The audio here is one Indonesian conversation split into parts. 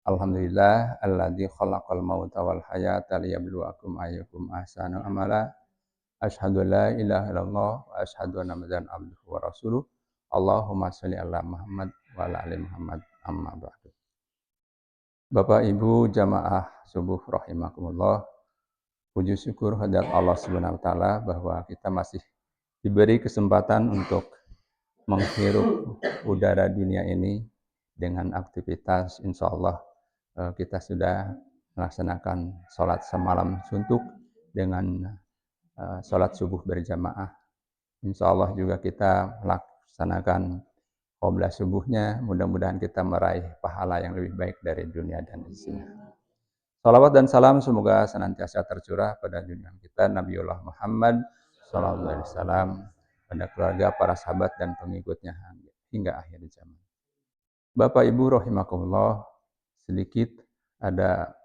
Alhamdulillah alladzi khalaqal mauta wal hayata liyabluwakum ayyukum ahsanu amala. Asyhadu an la ilaha illallah wa asyhadu anna Muhammadan abduhu wa rasuluh. Allahumma shalli ala Muhammad wa ala ali Muhammad amma ba'du. Bapak Ibu jamaah subuh rahimakumullah. Puji syukur hadirat Allah Subhanahu wa taala bahwa kita masih diberi kesempatan untuk menghirup udara dunia ini dengan aktivitas insyaallah kita sudah melaksanakan sholat semalam suntuk dengan sholat subuh berjamaah. Insyaallah juga kita melaksanakan qobliyah subuhnya. Mudah-mudahan kita meraih pahala yang lebih baik dari dunia dan isinya. Salawat dan salam semoga senantiasa tercurah pada junjungan kita Nabiullah Muhammad sallallahu alaihi wasallam, pada keluarga, para sahabat dan pengikutnya hingga akhir zaman. Bapak Ibu rahimakumullah, sedikit ada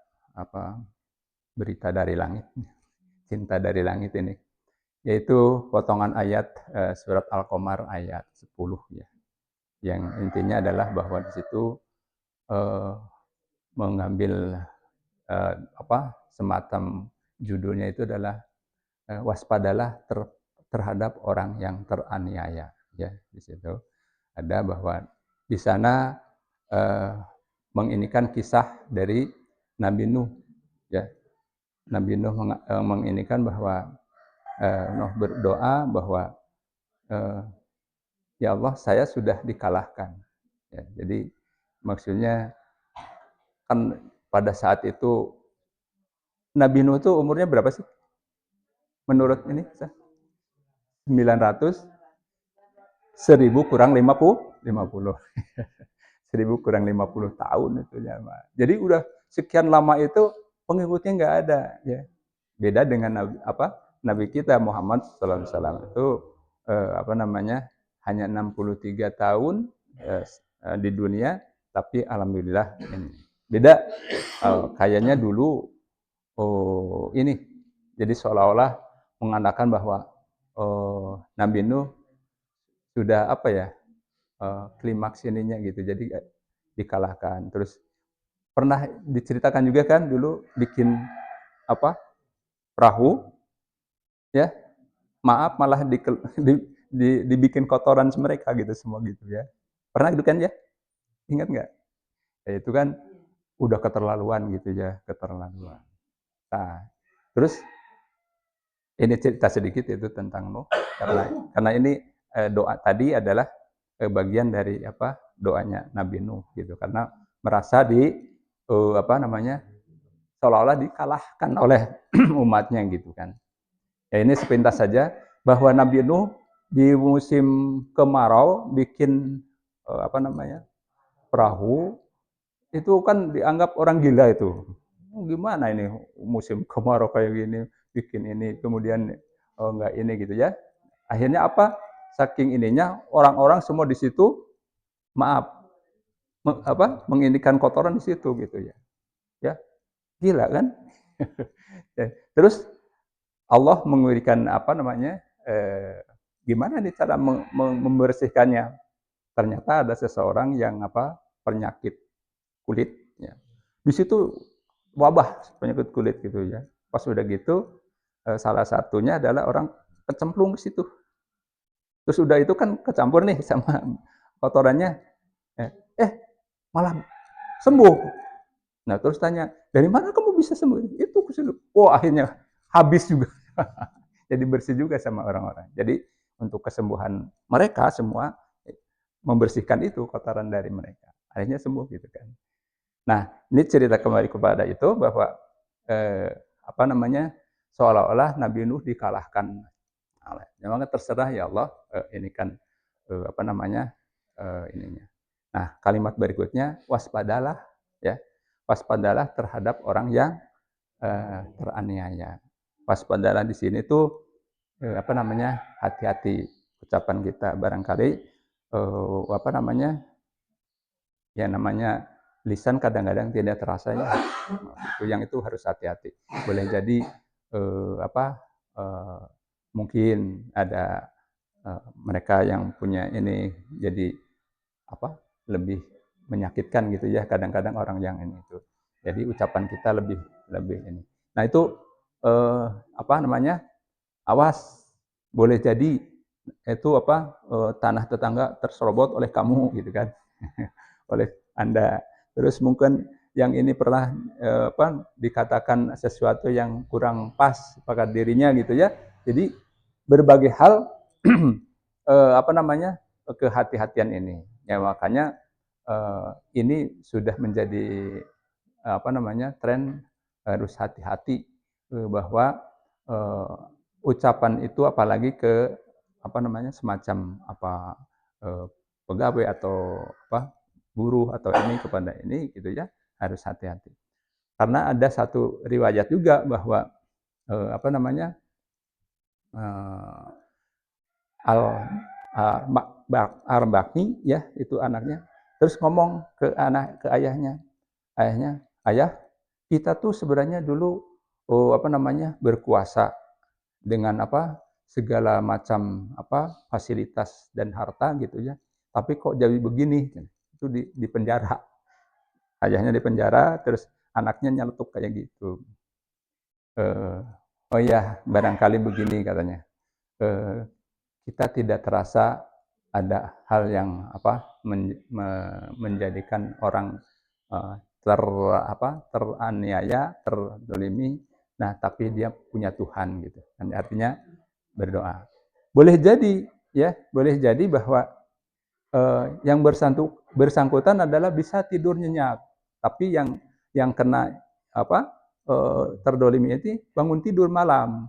berita dari langit, cinta dari langit ini, yaitu potongan ayat surat Al-Qamar ayat 10 ya. Yang intinya adalah bahwa di situ mengambil semacam judulnya itu adalah waspadalah terhadap orang yang teraniaya ya. Di situ ada bahwa di sana menginikan kisah dari Nabi Nuh ya. Nabi Nuh menginikan bahwa Nuh berdoa bahwa ya Allah, saya sudah dikalahkan ya. Jadi maksudnya kan pada saat itu Nabi Nuh itu umurnya berapa sih? Menurut ini 900 1000 kurang 50 1000 kurang 50 tahun itu ya. Jadi udah sekian lama itu pengikutnya nggak ada ya. Beda dengan Nabi kita Muhammad sallallahu alaihi wasallam itu hanya 63 tahun di dunia, tapi alhamdulillah ini. Beda kayaknya dulu ini jadi seolah-olah mengatakan bahwa Nabi Nuh sudah klimaks ininya gitu, jadi dikalahkan. Terus pernah diceritakan juga kan dulu bikin perahu ya, maaf malah dibikin kotoran mereka gitu semua gitu ya. Pernah gitu kan ya? Ingat nggak? Ya, itu kan udah keterlaluan gitu ya, keterlaluan. Nah, terus ini cerita sedikit itu tentang Nuh karena ini doa tadi adalah bagian dari doanya Nabi Nuh gitu, karena merasa seolah-olah dikalahkan oleh umatnya gitu kan. Ya ini sepintas saja bahwa Nabi Nuh di musim kemarau bikin perahu itu kan dianggap orang gila itu. Gimana ini musim kemarau kayak gini bikin ini, kemudian enggak ini gitu ya. Akhirnya apa? Saking ininya orang-orang semua di situ menginikan kotoran di situ gitu ya. Ya, gila kan? Terus Allah memberikan gimana nih cara membersihkannya? Ternyata ada seseorang yang penyakit kulit ya. Di situ wabah penyakit kulit gitu ya. Pas udah gitu salah satunya adalah orang kecemplung di situ. Terus udah itu kan kecampur nih sama kotorannya. Malah sembuh. Nah, terus tanya, "Dari mana kamu bisa sembuh?" "Itu kesulut." Oh, akhirnya habis juga. Jadi bersih juga sama orang-orang. Jadi untuk kesembuhan mereka semua membersihkan itu kotoran dari mereka. Akhirnya sembuh gitu kan. Nah, ini cerita kembali kepada itu bahwa seolah-olah Nabi Nuh dikalahkan. Memang terserah ya Allah, ini kan ininya. Nah, kalimat berikutnya waspadalah ya. Waspadalah terhadap orang yang teraniaya. Waspadalah di sini tuh hati-hati ucapan kita barangkali ya namanya lisan kadang-kadang tidak terasa ya. Yang itu harus hati-hati. Boleh jadi mungkin ada mereka yang punya ini jadi lebih menyakitkan gitu ya kadang-kadang orang yang ini itu. Jadi ucapan kita lebih lebih ini. Nah itu apa namanya? Awas boleh jadi itu apa tanah tetangga terserobot oleh kamu gitu kan. Oleh Anda. Terus mungkin yang ini pernah apa dikatakan sesuatu yang kurang pas pada dirinya gitu ya. Jadi berbagai hal apa namanya? Kehati-hatian ini. Ya makanya ini sudah menjadi apa namanya? Tren harus hati-hati bahwa ucapan itu apalagi ke apa namanya? Semacam apa pegawai atau apa buruh atau ini kepada ini gitu ya harus hati-hati. Karena ada satu riwayat juga bahwa apa namanya? eh, Al Arbaqi ya itu anaknya terus ngomong ke ayahnya, ayah kita tuh sebenarnya dulu apa namanya berkuasa dengan apa segala macam apa fasilitas dan harta gitu ya tapi kok jadi begini itu di penjara ayahnya di penjara terus anaknya nyeletuk kayak gitu eh, oh ya barangkali begini katanya eh, kita tidak terasa ada hal yang apa menjadikan orang ter apa teraniaya, terdolimi. Nah, tapi dia punya Tuhan gitu. Dan artinya berdoa. Boleh jadi ya, boleh jadi bahwa yang bersangkutan adalah bisa tidur nyenyak, tapi yang kena apa terdolimi itu bangun tidur malam,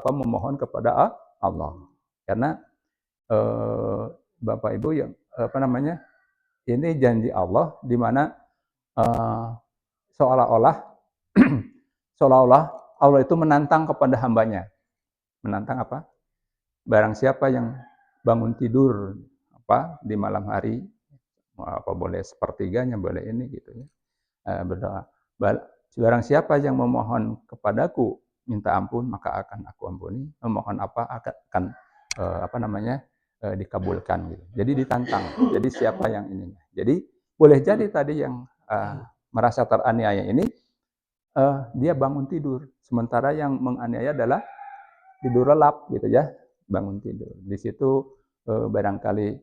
memohon kepada Allah. Karena eh, Bapak Ibu yang apa namanya ini janji Allah di mana eh, seolah-olah seolah-olah Allah itu menantang kepada hambanya. Menantang apa? Barang siapa yang bangun tidur apa di malam hari apa boleh sepertiganya boleh ini gitu ya berdoa. Barang siapa yang memohon kepadaku minta ampun maka akan aku ampuni. Memohon apa akan apa namanya dikabulkan gitu. Jadi ditantang. Jadi siapa yang ini? Jadi boleh jadi tadi yang merasa teraniaya ini dia bangun tidur. Sementara yang menganiaya adalah tidur lelap gitu ya, bangun tidur. Di situ barangkali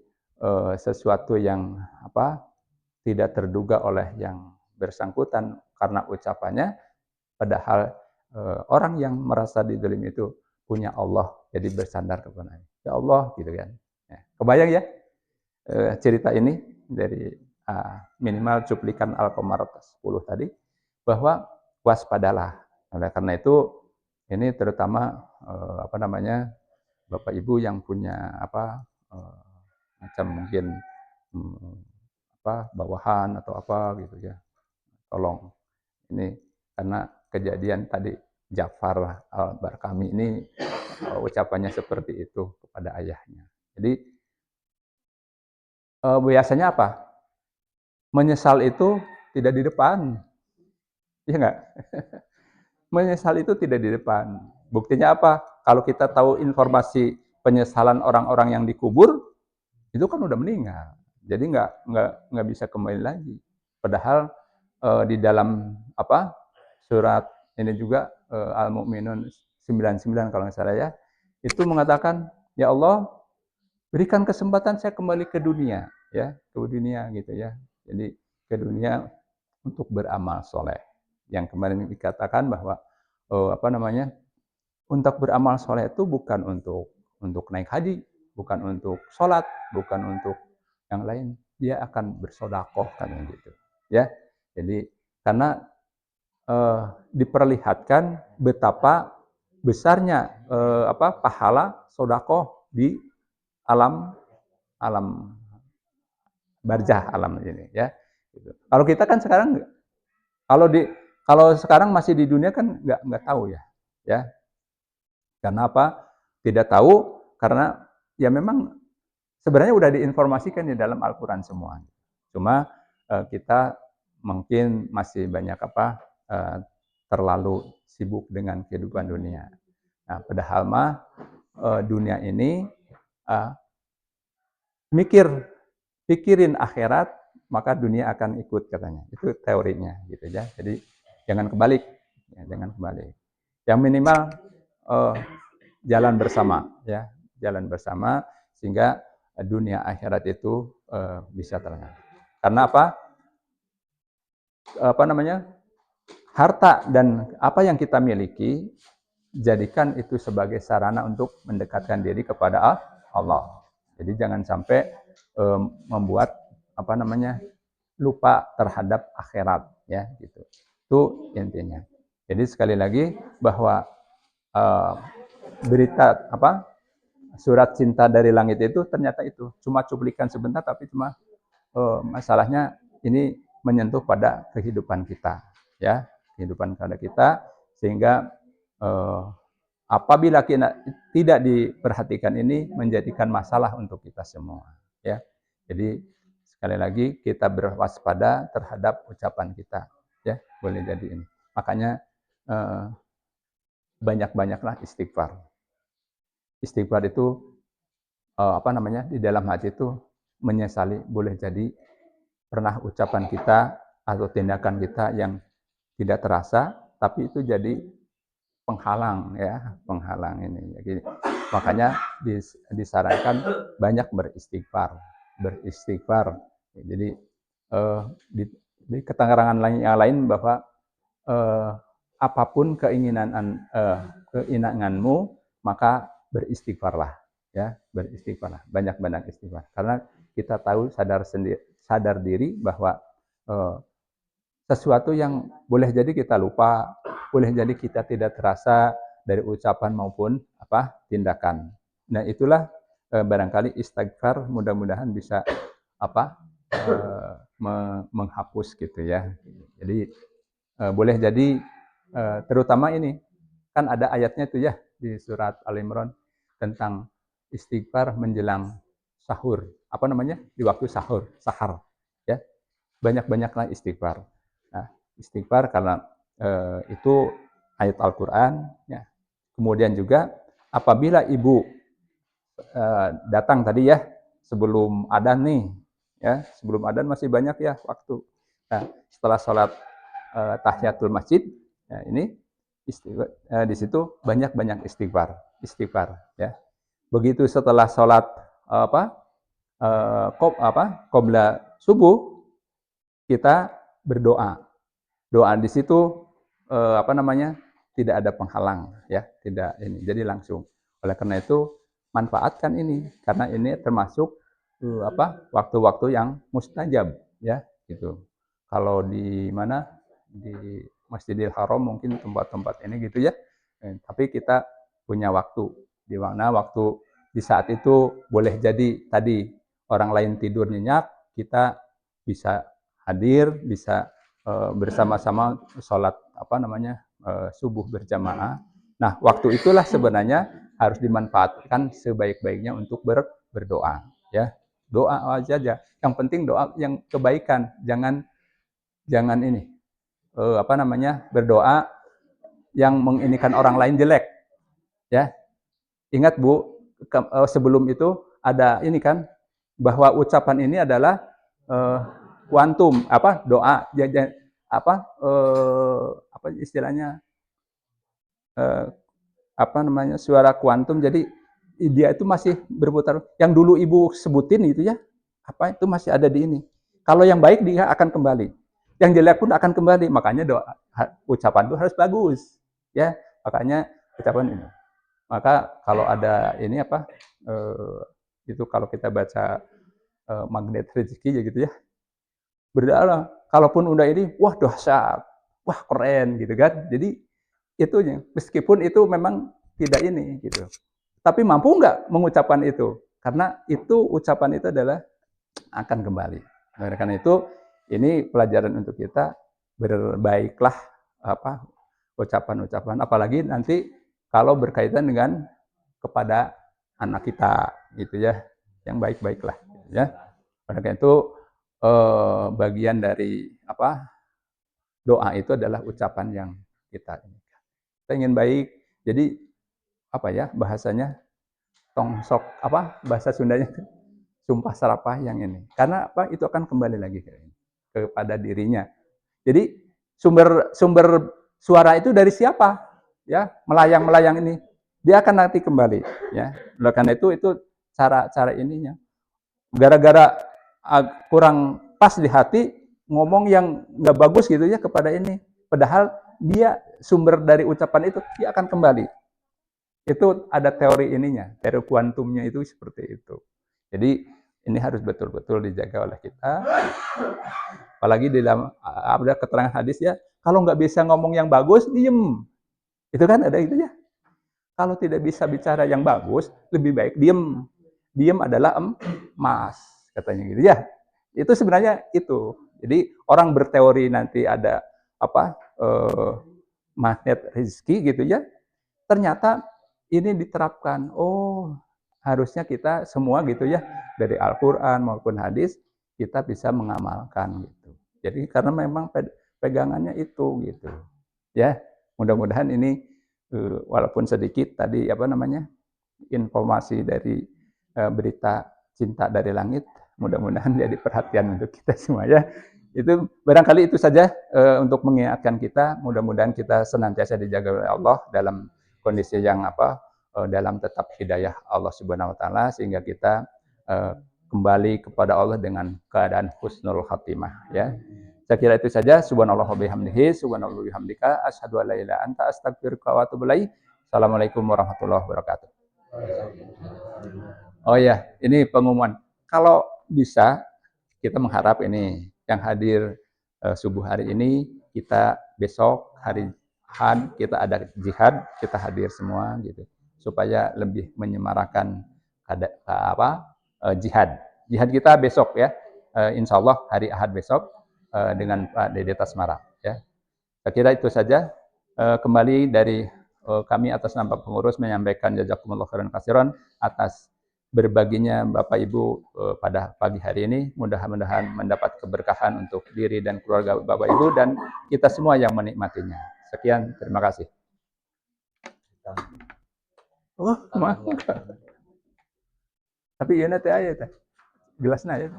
sesuatu yang apa tidak terduga oleh yang bersangkutan karena ucapannya, padahal orang yang merasa didolimi itu punya Allah, jadi bersandar kepada ya Allah gitu kan. Ya, kebayang ya cerita ini dari minimal cuplikan Al-Qamar 10 tadi bahwa waspadalah. Oleh karena itu ini terutama apa namanya Bapak Ibu yang punya apa macam mungkin hmm, apa bawahan atau apa gitu ya tolong ini karena kejadian tadi Ja'far al-Barkami ini ucapannya seperti itu kepada ayahnya. Jadi biasanya apa? Menyesal itu tidak di depan, iya nggak? Menyesal itu tidak di depan. Buktinya apa? Kalau kita tahu informasi penyesalan orang-orang yang dikubur, itu kan udah meninggal. Jadi nggak bisa kembali lagi. Padahal di dalam apa surat ini juga Al-Mu'minun 99 kalau nggak salah ya, itu mengatakan, ya Allah berikan kesempatan saya kembali ke dunia, ya ke dunia gitu ya. Jadi ke dunia untuk beramal soleh. Yang kemarin dikatakan bahwa apa namanya untuk beramal soleh itu bukan untuk naik haji, bukan untuk sholat, bukan untuk yang lain. Dia akan bersodakoh kan gitu, ya. Jadi karena diperlihatkan betapa besarnya apa pahala sodakoh di alam alam barzah alam ini ya. Gitu. Kalau kita kan sekarang kalau di kalau sekarang masih di dunia kan nggak tahu ya, ya. Karena apa? Tidak tahu karena ya memang sebenarnya udah diinformasikan di dalam Al-Quran semua. Cuma kita mungkin masih banyak apa terlalu sibuk dengan kehidupan dunia. Nah, padahal mah dunia ini mikir pikirin akhirat, maka dunia akan ikut katanya. Itu teorinya gitu ya. Jadi jangan kebalik, ya, jangan kebalik. Yang minimal uh, jalan bersama, ya, jalan bersama sehingga dunia akhirat itu bisa terangkat. Karena apa? Apa namanya? Harta dan apa yang kita miliki, jadikan itu sebagai sarana untuk mendekatkan diri kepada Allah. Jadi jangan sampai membuat apa namanya lupa terhadap akhirat, ya gitu. Itu intinya. Jadi sekali lagi bahwa berita apa surat cinta dari langit itu ternyata itu cuma cuplikan sebentar, tapi cuma masalahnya ini menyentuh pada kehidupan kita, ya, kehidupan kita, sehingga apabila kita tidak diperhatikan ini menjadikan masalah untuk kita semua, ya. Jadi sekali lagi kita berwaspada terhadap ucapan kita, ya, boleh jadi ini. Makanya banyak-banyaklah istighfar. Istighfar itu apa namanya di dalam hati itu menyesali, boleh jadi pernah ucapan kita atau tindakan kita yang tidak terasa, tapi itu jadi penghalang, ya, penghalang ini. Jadi, makanya disarankan banyak beristighfar, beristighfar. Jadi di keterangan lain yang lain bahwa apapun keinginanmu, maka beristighfarlah, ya, beristighfarlah, banyak-banyak istighfar. Karena kita tahu sadar diri bahwa sesuatu yang boleh jadi kita lupa, boleh jadi kita tidak terasa dari ucapan maupun apa tindakan. Nah, itulah barangkali istighfar mudah-mudahan bisa apa menghapus gitu ya. Jadi boleh jadi terutama ini kan ada ayatnya itu ya di surat Al-Imran tentang istighfar menjelang sahur. Apa namanya? Di waktu sahar, ya. Banyak-banyaklah istighfar. Nah, istighfar karena itu ayat Al-Qur'an, ya. Kemudian juga apabila ibu datang tadi ya sebelum adzan nih, ya, sebelum adzan masih banyak ya waktu. Nah, setelah sholat tahiyatul masjid, ya, ini di situ banyak-banyak istighfar, ya. Begitu setelah sholat qobla subuh, kita berdoa. Doa di situ apa namanya tidak ada penghalang, ya, tidak ini. Jadi langsung. Oleh karena itu manfaatkan ini karena ini termasuk waktu-waktu yang mustajab, ya, gitu. Kalau di mana di Masjidil Haram mungkin tempat-tempat ini gitu ya. Tapi kita punya waktu di mana waktu di saat itu boleh jadi tadi orang lain tidur nyenyak, kita bisa hadir, bisa bersama-sama sholat apa namanya subuh berjamaah. Nah, waktu itulah sebenarnya harus dimanfaatkan sebaik-baiknya untuk berdoa, ya. Doa aja. Yang penting doa yang kebaikan, jangan ini apa namanya berdoa yang menginikan orang lain jelek, ya. Ingat Bu, sebelum itu ada ini kan bahwa ucapan ini adalah kuantum apa doa apa istilahnya apa namanya suara kuantum. Jadi dia itu masih berputar. Yang dulu Ibu sebutin itu ya apa itu masih ada di ini. Kalau yang baik dia akan kembali, yang jelek pun akan kembali. Makanya doa ucapan itu harus bagus, ya. Makanya ucapan ini. Maka kalau ada ini apa itu kalau kita baca magnet rezeki ya gitu ya, berdoa. Kalaupun udah ini, wah dahsyat, wah keren gitu kan. Jadi itunya, meskipun itu memang tidak ini gitu. Tapi mampu nggak mengucapkan itu? Karena itu ucapan itu adalah akan kembali. Oleh karena itu, ini pelajaran untuk kita berbaiklah apa ucapan-ucapan, apalagi nanti kalau berkaitan dengan kepada anak kita gitu ya, yang baik-baiklah ya. Oleh karena itu bagian dari apa doa itu adalah ucapan yang kita ingin baik. Jadi apa ya bahasanya tongsok apa bahasa Sundanya sumpah serapah yang ini. Karena apa? Itu akan kembali lagi kepada dirinya. Jadi sumber sumber suara itu dari siapa? Ya, melayang-melayang ini. Dia akan nanti kembali, ya. Oleh karena itu cara ininya. Gara-gara kurang pas di hati, ngomong yang nggak bagus gitu ya kepada ini. Padahal dia sumber dari ucapan itu dia akan kembali. Itu ada teori ininya, teori kuantumnya itu seperti itu. Jadi ini harus betul-betul dijaga oleh kita. Apalagi di dalam ada keterangan hadis ya, kalau nggak bisa ngomong yang bagus, diem. Itu kan ada itu ya. Kalau tidak bisa bicara yang bagus, lebih baik diem. Diem adalah emas, katanya gitu ya. Itu sebenarnya itu. Jadi orang berteori nanti ada apa magnet rezeki gitu ya. Ternyata ini diterapkan. Oh, harusnya kita semua gitu ya, dari Al-Qur'an maupun hadis kita bisa mengamalkan gitu. Jadi karena memang pegangannya itu gitu. Ya, mudah-mudahan ini walaupun sedikit tadi apa namanya? Informasi dari berita cinta dari langit, mudah-mudahan jadi perhatian untuk kita semua ya. Itu barangkali itu saja untuk mengingatkan kita, mudah-mudahan kita senantiasa dijaga oleh Allah dalam kondisi yang apa dalam tetap hidayah Allah Subhanahu wa taala sehingga kita kembali kepada Allah dengan keadaan husnul khatimah ya. Saya kira itu saja. Subhanallah wa bihamdihi, subhanallah wa bihamdika, asyhadu an la ilaha illa anta, astaghfiruka wa atubu ilaik. Assalamualaikum warahmatullahi wabarakatuh. Oh ya, ini pengumuman. Kalau bisa, kita mengharap ini yang hadir subuh hari ini, kita besok hari Ahad kita ada jihad, kita hadir semua gitu, supaya lebih menyemarakan jihad. Jihad kita besok ya, insya Allah hari Ahad besok dengan Pak Dede Tasmara. Ya, saya kira itu saja. Kembali dari kami atas nama pengurus menyampaikan jazakumullah khairan katsiran atas berbaginya Bapak Ibu pada pagi hari ini. Mudah-mudahan mendapat keberkahan untuk diri dan keluarga Bapak Ibu dan kita semua yang menikmatinya. Sekian, terima kasih. Oh, maaf. Tapi iya nanti aja, gelasnya ya.